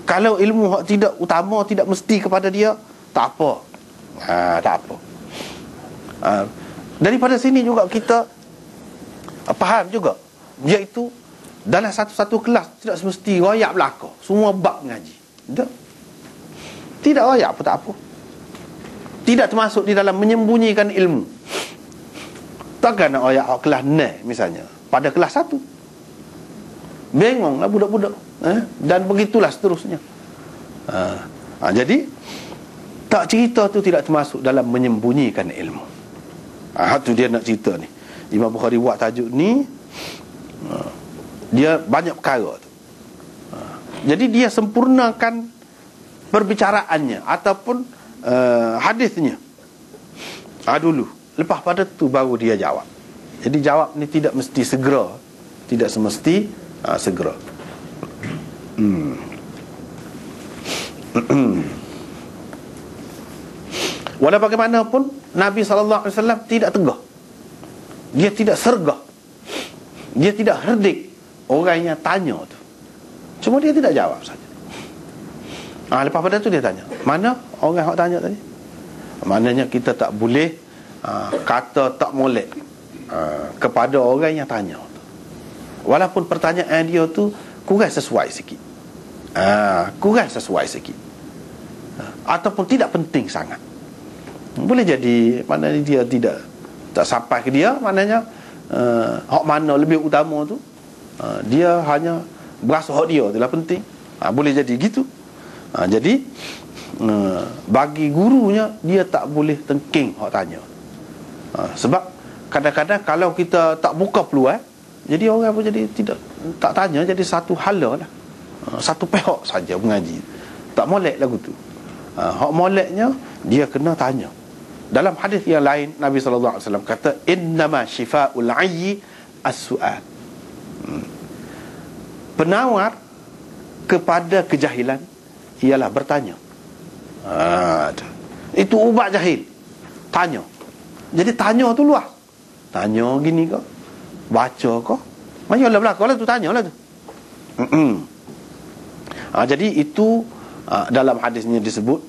Kalau ilmu hak tidak utama, tidak mesti kepada dia, tak apa. Tak apa. Daripada sini juga kita faham juga, iaitu dalam satu-satu kelas tidak semesti royak belaka semua bab mengaji. Tidak royak pun tak apa. Tidak termasuk di dalam menyembunyikan ilmu. Takkan nak royak kelas ni misalnya pada kelas 1. Bengonglah budak-budak, dan begitulah seterusnya. Jadi tak cerita tu tidak termasuk dalam menyembunyikan ilmu. Tu dia nak cerita ni. Imam Bukhari buat tajuk ni, dia banyak perkara tu. Jadi dia sempurnakan perbicaraannya ataupun hadisnya dulu. Lepas pada tu baru dia jawab. Jadi jawab ni tidak mesti segera, tidak semesti segera. Walau bagaimanapun Nabi SAW tidak tegah, dia tidak sergah, dia tidak herdik orang yang tanya tu. Cuma dia tidak jawab saja. Lepas pada tu dia tanya, mana orang yang tanya tadi? Maknanya kita tak boleh kata tak molek kepada orang yang tanya, walaupun pertanyaan dia tu kurang sesuai sikit, kurang sesuai sikit, ataupun tidak penting sangat. Boleh jadi maknanya dia tak sampai ke dia, maknanya hak mana lebih utama tu, dia hanya berasa hak dia itulah penting. Boleh jadi gitu. Jadi bagi gurunya dia tak boleh tengking hak tanya. Sebab kadang-kadang kalau kita tak buka peluang, jadi orang pun jadi tak tanya, jadi satu hala lah, satu pihak saja mengaji. Tak molek lagu tu. Hak moleknya dia kena tanya. Dalam hadis yang lain Nabi SAW kata, innama shifa'ul ayyi as-su'al. Penawar kepada kejahilan ialah bertanya. Itu ubat jahil, tanya. Jadi tanya tu luas. Tanya gini ke, baca ke, mayalah belakang lah tu, tanyalah tu. Jadi itu dalam hadisnya disebut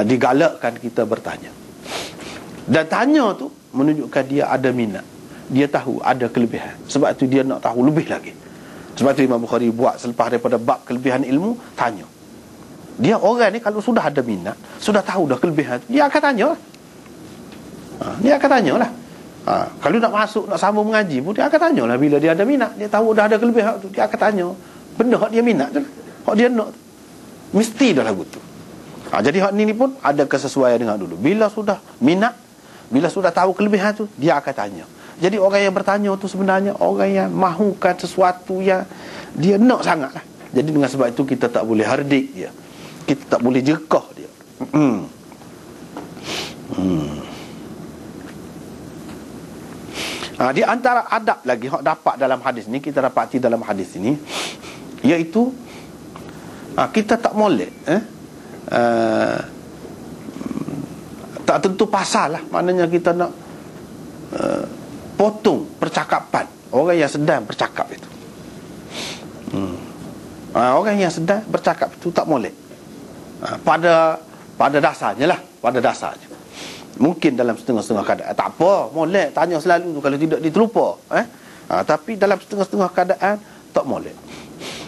digalakkan kita bertanya. Dan tanya tu menunjukkan dia ada minat, dia tahu ada kelebihan. Sebab itu dia nak tahu lebih lagi. Sebab itu Imam Bukhari buat selepas daripada bab kelebihan ilmu, tanya. Dia orang ni kalau sudah ada minat, sudah tahu dah kelebihan, dia akan tanya lah. Dia akan tanya lah. Kalau nak masuk, nak sambung mengaji pun dia akan tanya lah. Bila dia ada minat, dia tahu dah ada kelebihan tu, dia akan tanya benda hak dia minat tu, hak dia nak tu. Mesti dah lagu tu. Jadi hak ni pun ada kesesuaian dengan dulu. Bila sudah minat, bila sudah tahu kelebihan tu, dia akan tanya. Jadi orang yang bertanya tu sebenarnya orang yang mahukan sesuatu yang dia nak sangat lah. Jadi dengan sebab itu kita tak boleh hardik dia, kita tak boleh jekah dia. Di antara adab lagi hak dapat dalam hadis ni, kita dapati dalam hadis ini, iaitu kita tak molek tak tentu pasal lah. Maknanya kita nak potong percakapan orang yang sedang bercakap itu. Orang yang sedang bercakap itu tak molek. Pada dasarnya lah, pada dasarnya. Mungkin dalam setengah-setengah keadaan tak apa, molek tanya selalu tu, kalau tidak diterlupa. Tapi dalam setengah-setengah keadaan tak molek.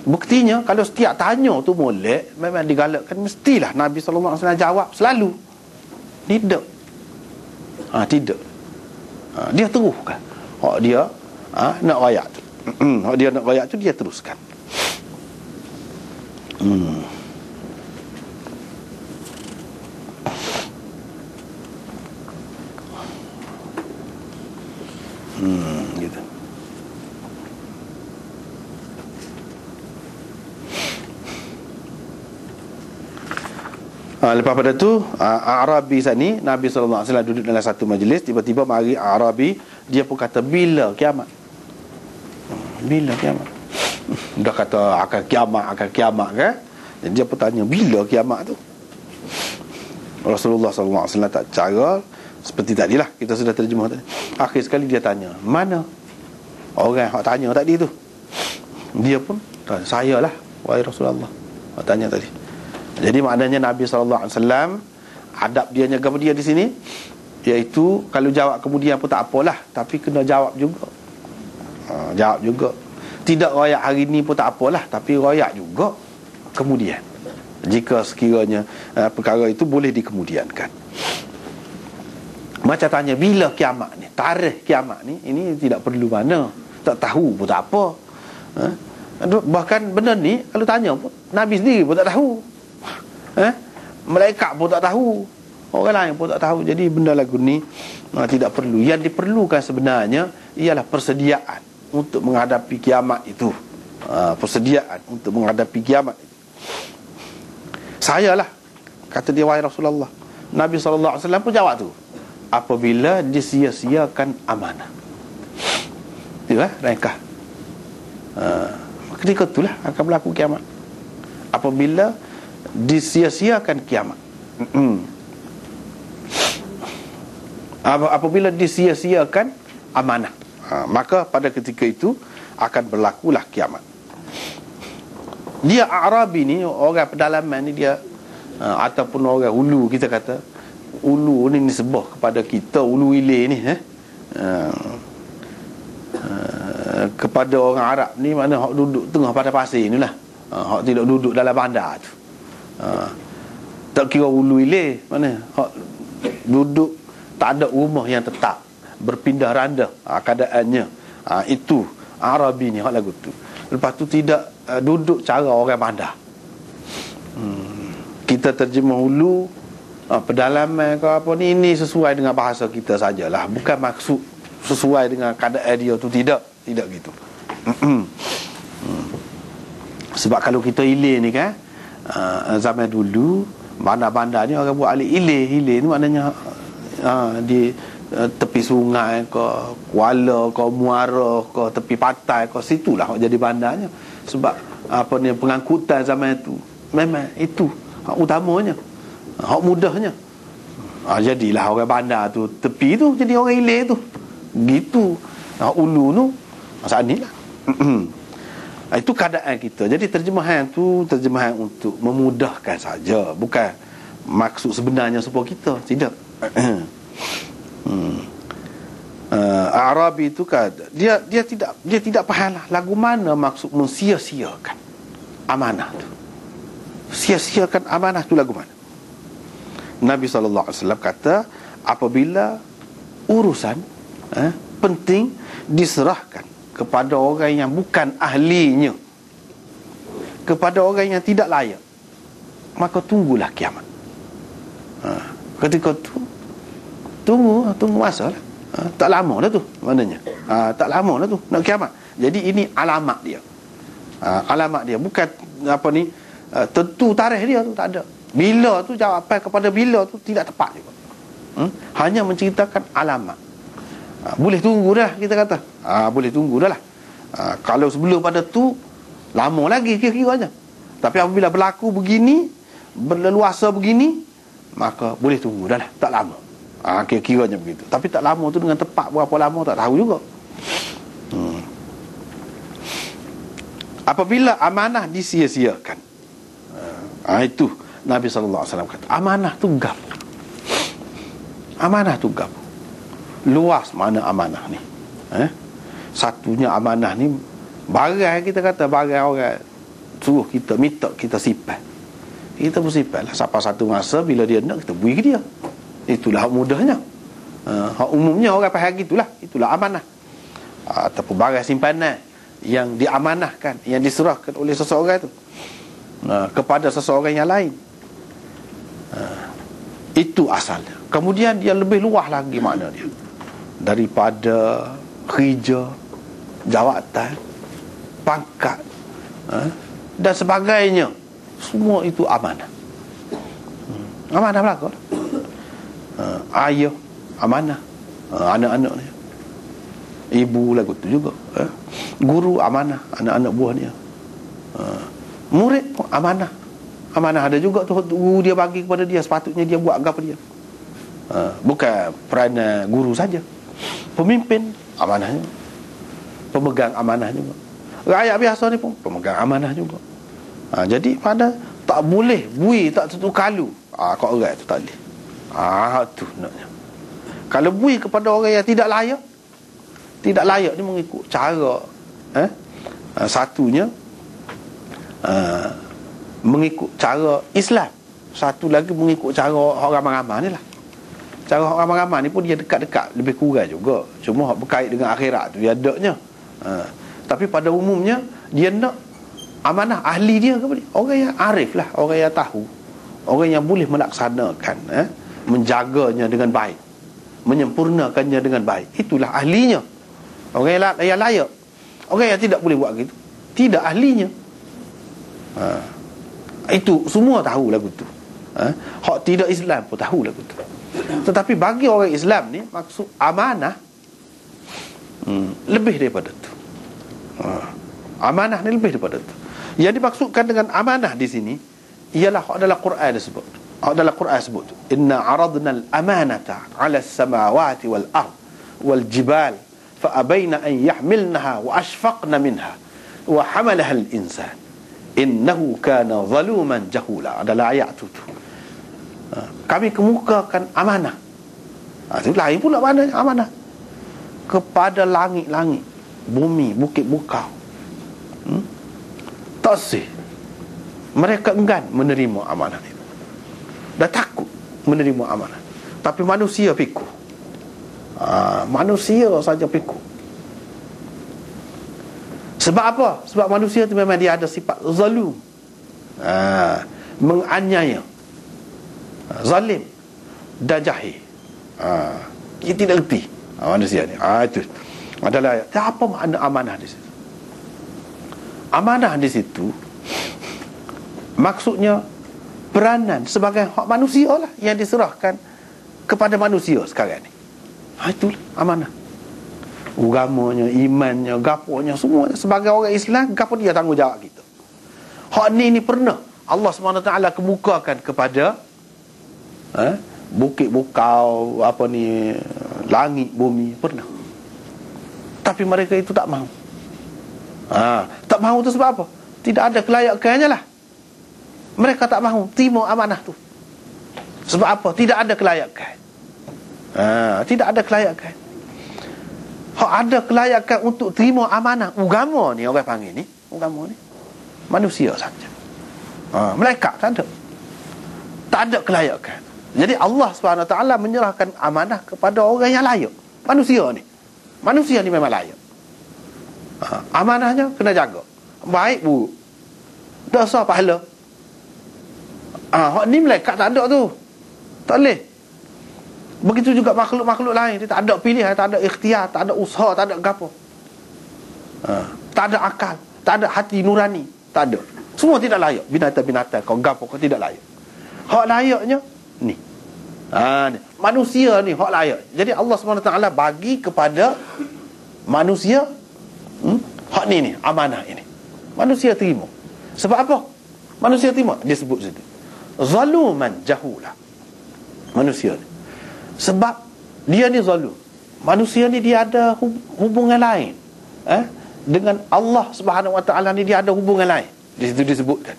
Buktinya kalau setiap tanya tu molek, memang digalakkan mestilah Nabi SAW jawab selalu. Tidak. Tidak. Dia teruskan hak dia nak rayak tu. Hak dia nak rayak tu dia teruskan. Gitu. Lepas pada tu Arabi sani, Nabi SAW duduk dalam satu majlis, tiba-tiba mari Arabi, dia pun kata, bila kiamat? Bila kiamat? Dah kata akan kiamat kan? Jadi dia pun tanya, bila kiamat tu? Rasulullah SAW tak cara seperti tadilah, kita sudah terjemah tadi. Akhir sekali dia tanya, mana orang yang tanya tadi tu? Dia pun tanya, saya lah. wahai Rasulullah? Tanya tadi. Jadi maknanya Nabi SAW, adab dia jaga dia di sini, iaitu kalau jawab kemudian pun tak apalah, tapi kena jawab juga. Jawab juga. Tidak royak hari ni pun tak apalah, tapi royak juga kemudian, jika sekiranya perkara itu boleh dikemudiankan. Macam tanya bila kiamat ni, tarikh kiamat ni, ini tidak perlu mana, tak tahu pun tak apa. Bahkan benda ni kalau tanya pun Nabi sendiri pun tak tahu, malaikat pun tak tahu, orang lain pun tak tahu. Jadi benda lagu ni tidak perlu. Yang diperlukan sebenarnya ialah persediaan untuk menghadapi kiamat itu. Persediaan untuk menghadapi kiamat itu. Saya lah, kata dia, wahai Rasulullah. Nabi SAW pun jawab tu, apabila disia-siakan amanah. Itu rengkah. Ketika itulah akan berlaku kiamat. Apabila disia-siakan kiamat. Apabila disia-siakan amanah, maka pada ketika itu akan berlakulah kiamat. Dia Arabi ni, orang pedalaman ni dia, ataupun orang ulu, kita kata ulu ni nisbah kepada kita, ulu ilir ni, kepada orang Arab ni, mana hak duduk tengah pada pasir ni lah, hak tidak duduk dalam bandar tu. Tak kira ulu ilir, mana hak duduk tak ada rumah yang tetap, berpindah randa keadaannya. Itu Arabi ni, hak lagu tu. Lepas tu tidak duduk cara orang bandar. Kita terjemah ulu, pedalaman ke apa ni, ini sesuai dengan bahasa kita sajalah, bukan maksud sesuai dengan keadaan dia tu, tidak gitu. Sebab kalau kita ilir ni kan, zaman dulu bandar-bandar ni orang buat alik ilir ni maknanya di tepi sungai ke, kuala ke, muara ke, tepi pantai ke, situlah jadi bandarnya. Sebab apa ni, pengangkutan zaman itu memang itu hak utamanya, hak mudahnya. Jadilah orang bandar tu tepi tu jadi orang ilir tu, gitu. Hak ulu tu saat ni lah. Itu keadaan kita. Jadi terjemahan tu terjemahan untuk memudahkan saja, bukan maksud sebenarnya supaya kita tidak. Arabi itu kan dia tidak faham lah lagu mana maksud mensia-siakan amanah tu. Sia-siakan amanah tu lagu mana? Nabi SAW kata, apabila urusan penting diserahkan kepada orang yang bukan ahlinya, kepada orang yang tidak layak, maka tunggulah kiamat. Ketika tu tunggu masa lah. Tak lama dah tu maknanya. Tak lama dah tu nak kiamat. Jadi ini alamat dia. Alamat dia, bukan apa ni, tentu tarikh dia tu tak ada. Bila tu, jawapan kepada bila tu tidak tepat juga. Hanya menceritakan alamat. Boleh tunggu dah, kita kata. Boleh tunggu dah lah. Kalau sebelum pada tu lama lagi kira-kiranya. Tapi apabila berlaku begini, berleluasa begini, maka boleh tunggu dah lah, tak lama. Kira-kiranya begitu. Tapi tak lama tu dengan tepat berapa lama tak tahu juga. Apabila amanah disia-siakan, itu Nabi SAW kata, amanah tu gap. Amanah tu gap. Luas mana amanah ni. Satunya amanah ni barang, kita kata barang orang suruh kita, minta kita simpan, kita pun simpan lah. Sampai satu masa bila dia nak, kita beri ke dia. Itulah hak mudahnya. Hak umumnya orang faham gitulah. Itulah amanah. Ataupun barang simpanan yang diamanahkan, yang diserahkan oleh seseorang itu kepada seseorang yang lain. Itu asalnya. Kemudian dia lebih luas lagi makna dia, daripada kerja, jawatan, pangkat, dan sebagainya. Semua itu amanah. Amanah belaka. Ayah amanah, anak-anak dia. Ibu lagu tu juga, guru amanah, anak-anak buah dia. Murid pun amanah. Amanah ada juga tu, guru dia bagi kepada dia, sepatutnya dia buat apa dia. Bukan peranan guru saja, pemimpin amanahnya, pemegang amanah juga. Rakyat biasa ni pun pemegang amanah juga. Jadi pada tak boleh bui tak tentu kalu. Kau orang tu tak boleh. Tu naknya. Kalau bui kepada orang yang tidak layak, ni mengikut cara satunya mengikut cara Islam, satu lagi mengikut cara orang ramai-ramai ni lah. Cara orang ramai-ramai ni pun dia dekat-dekat, lebih kurang juga, cuma berkait dengan akhirat tu dia adanya. Tapi pada umumnya dia nak amanah ahli dia kepada orang yang arif lah, orang yang tahu, orang yang boleh melaksanakan, menjaganya dengan baik, menyempurnakannya dengan baik. Itulah ahlinya. Orang yang layak. Orang yang tidak boleh buat gitu, tidak ahlinya. Itu semua tahu lagu tu. Hak tidak Islam pun tahu lagu tu. Tetapi bagi orang Islam ni, maksud amanah lebih daripada tu. Amanah ni lebih daripada tu. Yang dimaksudkan dengan amanah di sini ialah hak dalam Quran disebut. Hak dalam Quran sebut, inna aradna al-amanata 'ala as-samawati wal ard wal jibal fa abaina an yahmilnaha wa ashfaqna minha wa hamalaha al-insan innahu kana zaluman jahula. Adalah ayat tu. Kami kemukakan amanah. Itu lain pula maknanya amanah. Kepada langit-langit, bumi, bukit bukau. Tak sih. Mereka enggan menerima amanah itu. Dah takut menerima amanah. Tapi manusia pikir. Manusia saja pikir. Sebab apa? Sebab manusia itu memang dia ada sifat zalum, menganiaya, zalim dan jahil. Dia tidak erti manusia ni. Itu adalah apa makna amanah di situ. Amanah di situ maksudnya peranan sebagai hak manusia lah yang diserahkan kepada manusia sekarang ni. Itulah amanah. Agamanya, imannya, gaponya, semuanya sebagai orang Islam, gapo dia tanggungjawab kita. Hak ni pernah Allah SWT kemukakan kepada bukit bukau, apa ni, langit bumi, pernah. Tapi mereka itu tak mahu. Tak mahu tu sebab apa? Tidak ada kelayakannya lah. Mereka tak mahu terima amanah tu. Sebab apa? Tidak ada kelayakan. Tidak ada kelayakan. Hak ada kelayakan untuk terima amanah agama ni, orang panggil ni agama ni manusia saja. Malaikat tak ada. Tak ada kelayakan. Jadi Allah SWT menyerahkan amanah kepada orang yang layak. Manusia ni memang layak. Amanahnya kena jaga. Baik buruk, dosa pahala. Hak ni malaikat tak ada tu. Tak boleh. Begitu juga makhluk-makhluk lain, dia tak ada pilihan, tak ada ikhtiar, tak ada usaha, tak ada gapo. Tak ada akal, tak ada hati nurani, tak ada. Semua tidak layak. Binatang-binatang kau gapo kau tidak layak. Hak layaknya ni. Ni. Manusia ni hak layak. Jadi Allah SWT bagi kepada manusia hak ni amanah ini. Manusia terima. Sebab apa? Manusia terima, dia sebut situ. Zaluman jahula. Manusia ni. Sebab dia ni zalim. Manusia ni dia ada hubungan lain dengan Allah Subhanahu Wa Taala ni, dia ada hubungan lain. Di situ disebutkan.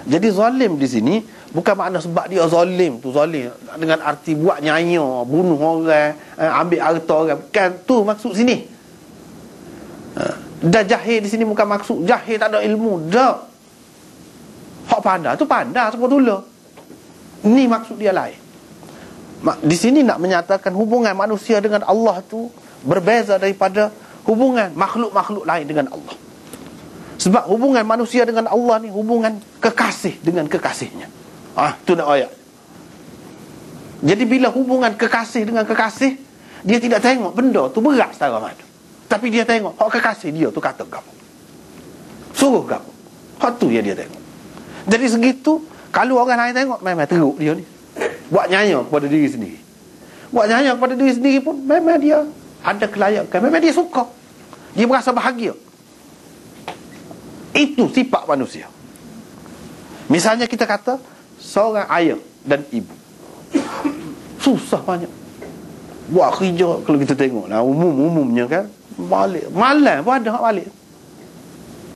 Jadi zalim di sini bukan makna sebab dia zalim tu zalim dengan arti buat nyaya, bunuh orang, ambil harta orang. Bukan tu maksud sini. Dan jahil di sini bukan maksud jahil tak ada ilmu. Dak. Hak pandai tu pandai sepatutnya. Ni maksud dia lain. Di sini nak menyatakan hubungan manusia dengan Allah tu berbeza daripada hubungan makhluk-makhluk lain dengan Allah. Sebab hubungan manusia dengan Allah ni hubungan kekasih dengan kekasihnya. Tu nak ayat. Jadi bila hubungan kekasih dengan kekasih, dia tidak tengok benda tu berat setara mana. Tapi dia tengok hak kekasih dia tu kata gapo, suruh gapo. Hak tu yang dia tengok. Jadi segitu, kalau orang lain tengok memang teruk dia ni. Buat nyaya kepada diri sendiri. Buat nyaya kepada diri sendiri pun memang dia ada kelayakan, memang dia suka, dia merasa bahagia. Itu sifat manusia. Misalnya kita kata seorang ayah dan ibu, susah banyak buat kerja. Kalau kita tengok lah, umumnya kan balik malam pun ada hak balik.